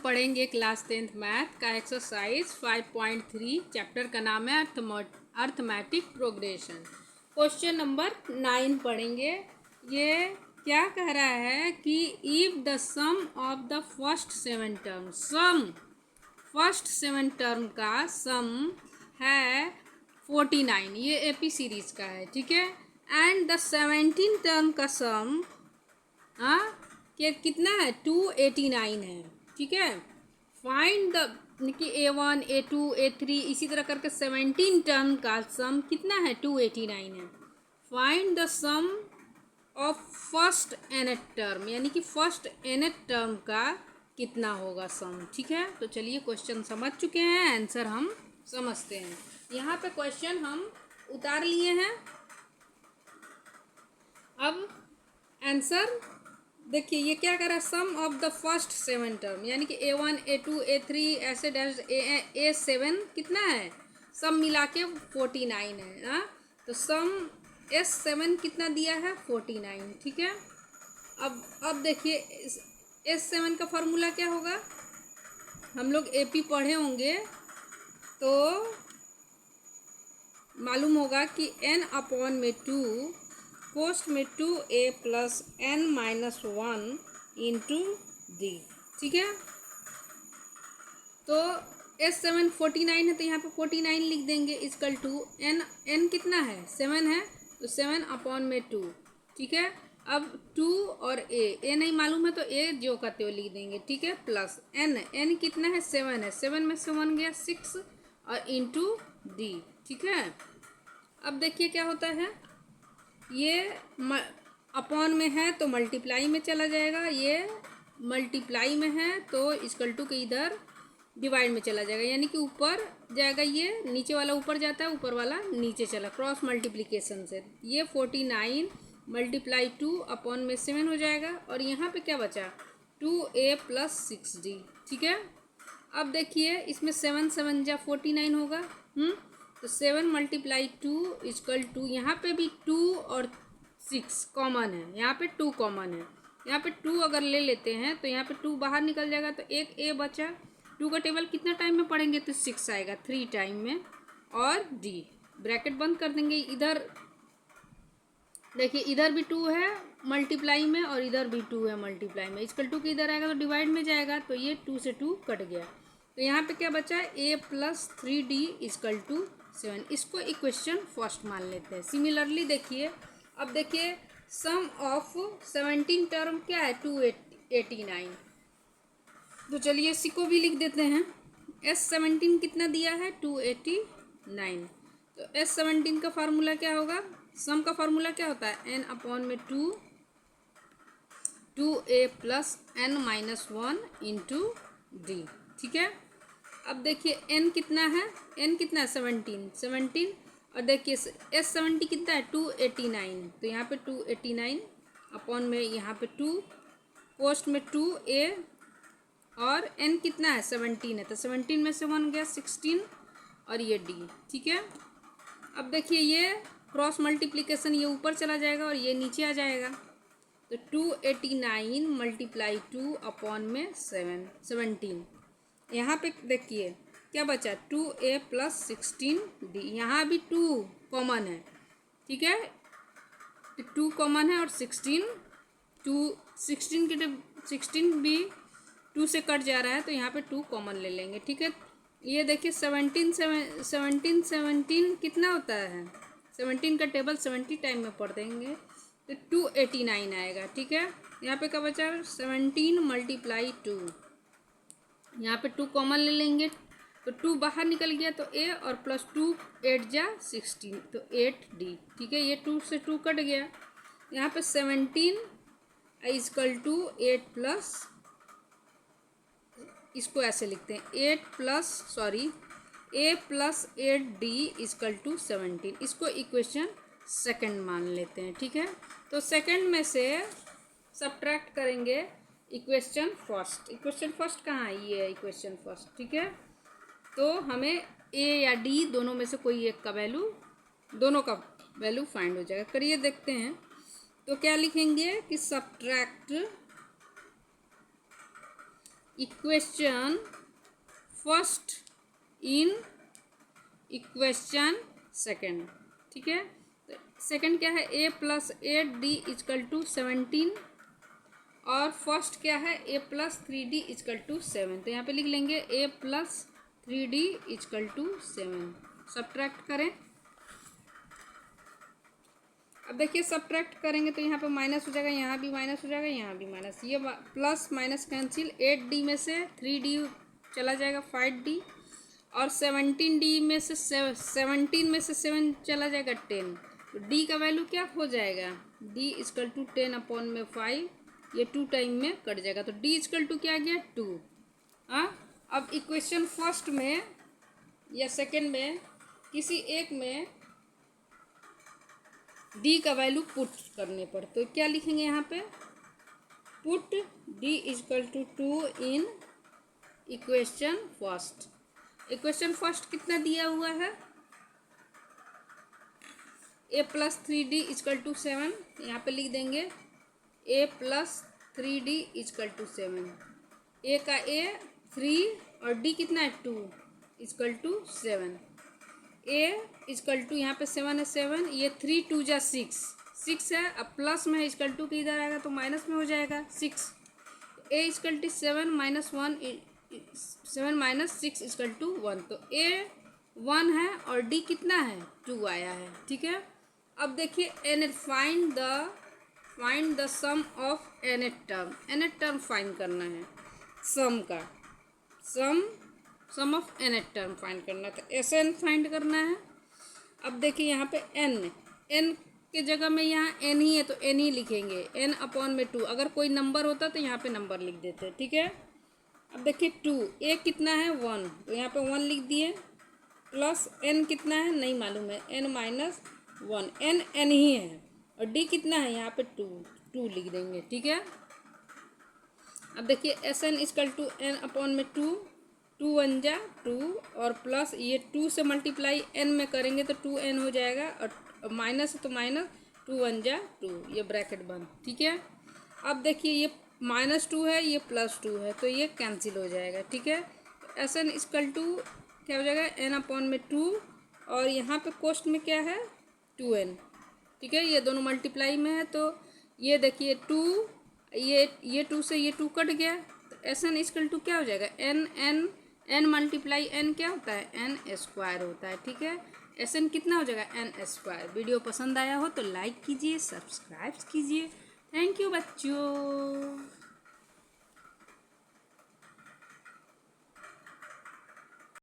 पढ़ेंगे class 10th math का exercise 5.3। Chapter का नाम है अर्थमेटिक प्रोग्रेशन। क्वेश्चन नंबर 9 पढ़ेंगे। ये क्या कह रहा है कि if the sum of the first 7 term, first 7 term का सम है 49, ये एपी सीरीज का है, ठीक है। एंड द 17 टर्म का सम कितना है 289 है, ठीक है। फाइंड द कि A1 A2 A3 इसी तरह करके 17 टर्म का सम कितना है 289 है। Find the sum of first nth term, यानी कि फर्स्ट nth टर्म का कितना होगा सम, ठीक है। तो चलिए क्वेश्चन समझ चुके हैं, आंसर हम समझते हैं। यहाँ पे क्वेश्चन हम उतार लिए हैं। अब आंसर देखिए, ये क्या कर रहा है, सम ऑफ द फर्स्ट 7 टर्म, यानी कि A1 A2 A3 ऐसे डैश A7 कितना है, सम मिला के 49 है। तो सम S7 कितना दिया है 49, ठीक है। अब देखिए S7 का फॉर्मूला क्या होगा, हम लोग AP पढ़े होंगे तो मालूम होगा कि n/2 कोस्ट में 2a plus n-1 into D, ठीक है। तो S7 49 है तो यहाँ पे 49 लिख देंगे इक्वल टू n कितना है 7 है तो 7/2, ठीक है। अब 2 और a नहीं मालूम है तो a जो करते हुए लिख देंगे, ठीक है, प्लस n कितना है 7 है, 7 में से 1 गया 6 और इंटू डी, ठीक है। अब देखिए क्या होता है, ये अपॉन में है तो मल्टीप्लाई में चला जाएगा, ये मल्टीप्लाई में है तो इक्वल टू के इधर डिवाइड में चला जाएगा, यानी कि ऊपर जाएगा, ये नीचे वाला ऊपर जाता है, ऊपर वाला नीचे चला, क्रॉस मल्टीप्लिकेशन से। ये 49 मल्टीप्लाई 2 अपॉन में 7 हो जाएगा और यहाँ पे क्या बचा 2a प्लस 6d, ठीक है। अब देखिए इसमें 7 7 जा 49 होगा, तो 7 मल्टीप्लाई 2 इक्वल टू, यहाँ पे भी 2 और 6 कॉमन है, यहाँ पे 2 कॉमन है, यहाँ पे 2 अगर ले लेते हैं तो यहाँ पे 2 बाहर निकल जाएगा तो एक a बचा। 2 का टेबल कितना टाइम में पढ़ेंगे तो 6 आएगा 3 टाइम में, और d ब्रैकेट बंद कर देंगे। इधर देखिए इधर भी 2 है मल्टीप्लाई में और इधर भी 2 है मल्टीप्लाई में, इक्वल टू के इधर आएगा तो डिवाइड में जाएगा, तो ये 2 से 2 कट गया, तो यहाँ पे क्या बचा a plus 3d equal to 7। इसको इक्वेशन फर्स्ट मान लेते हैं। सिमिलरली देखिए, अब देखिए सम ऑफ 17 टर्म क्या है 289, तो चलिए इसी को भी लिख देते हैं। S17 कितना दिया है 289, तो S17 का फार्मूला क्या होगा, सम का फार्मूला क्या होता है n/2 2a plus n-1 into D, ठीक है। अब देखिए n कितना है 17 और देखिए S70 कितना है 289, तो यहाँ पे 289 अपॉन में यहाँ पे 2 पोस्ट में 2a और n कितना है 17 है तो 17 में से 1 गया 16 और ये d, ठीक है। अब देखिए ये क्रॉस मल्टीप्लिकेशन, ये ऊपर चला जाएगा और ये नीचे आ जाएगा, तो 289 मल्टीप्लाई 2 अपॉन में 17। यहाँ पे देखिए क्या बचा 2a प्लस 16d, यहाँ भी 2 कॉमन है, ठीक है, 2 कॉमन है और 16 भी 2 से कट जा रहा है तो यहाँ पे 2 कॉमन ले लेंगे, ठीक है। ये देखिए 17 कितना होता है, 17 का टेबल 70 टाइम में पढ़ देंगे तो 289 आएगा, ठीक है। यहाँ पे क्या बचा 17 मल्टीप्लाई 2, यहाँ पे 2 कॉमन ले लेंगे तो 2 बाहर निकल गया तो a और प्लस 2 8 जा 16 तो 8d, ठीक है। ये 2 से 2 कट गया, यहाँ पे 17 इक्वल टू 8 प्लस, इसको ऐसे लिखते हैं a plus 8d equal to 17। इसको इक्वेशन सेकंड मान लेते हैं, ठीक है। तो सेकंड में से सब्ट्रैक्ट करेंगे इक्वेशन फर्स्ट कहाँ है, ये है इक्वेशन फर्स्ट, ठीक है। तो हमें a या d दोनों में से कोई एक का वैल्यू, दोनों का वैल्यू फाइंड हो जाएगा। करिए देखते हैं, तो क्या लिखेंगे कि subtract equation first in equation second. ठीक है, तो सेकंड क्या है, a प्लस 8d=17 और फर्स्ट क्या है, a प्लस 3d=7। तो यहाँ पे लिख लेंगे a प्लस 3d=7। सब्ट्रैक्ट करें। अब देखिए सब्ट्रैक्ट करेंगे तो यहाँ पे माइनस हो जाएगा, यहाँ भी माइनस हो जाएगा, यहाँ भी माइनस, ये प्लस माइनस कैंसिल। 8d में से 3d चला जाएगा 5d और 17d में से 17 में से 7 चला जाएगा 10। तो d का वैल्यू क्या हो जाएगा, d=10/5। ये 2 टाइम में कट जाएगा तो d क्या आ गया 2। हाँ, अब इक्वेशन फर्स्ट में या सेकेंड में किसी एक में d का वैल्यू पुट करने पर तो क्या लिखेंगे यहाँ पे, put d=2 in equation first. Equation first कितना दिया हुआ है, a प्लस 3d=7। यहाँ पे लिख देंगे a प्लस 3d=7। a का a 3 और d कितना है 2=7। a यहाँ पे 7 है, 7 ये 3 2 जा 6 है। अब प्लस में है, = के इधर आएगा तो माइनस में हो जाएगा 6। a 7 minus 1 7 minus 6=1। तो a 1 है और d कितना है 2 आया है। ठीक है, अब देखिए n find the sum of nth term. nth term find करना है, सम का sum of nth term find करना है, तो Sn फाइंड करना है। अब देखिए यहाँ पे n के जगह में यहाँ n ही है तो n ही लिखेंगे, n/2। अगर कोई नंबर होता तो यहाँ पे नंबर लिख देते। ठीक है, अब देखिए 2 a कितना है 1 तो यहाँ पे 1 लिख दिए, प्लस n कितना है नहीं मालूम है, n-1, n ही है और d कितना है यहाँ पे 2 लिख देंगे। ठीक है, अब देखिए Sn n/2, 2 1 जा 2 और प्लस ये 2 से मल्टीप्लाई n में करेंगे तो 2n हो जाएगा और माइनस है तो माइनस 2 1 जा 2, ये ब्रैकेट बंद। ठीक है, अब देखिए ये -2 है, ये +2 है तो ये कैंसिल हो जाएगा। ठीक है, तो Sn क्या हो जाएगा n/2 और यहाँ पे कोष्ट में क्या है 2n। ठीक है, ये दोनों मल्टीप्लाई में है तो ये देखिए 2 ये 2 से ये 2 कट गया तो Sn क्या हो जाएगा n मल्टीप्लाई n क्या होता है n² होता है। ठीक है, Sn कितना हो जाएगा n²। वीडियो पसंद आया हो तो लाइक कीजिए, सब्सक्राइब कीजिए। थैंक यू बच्चों।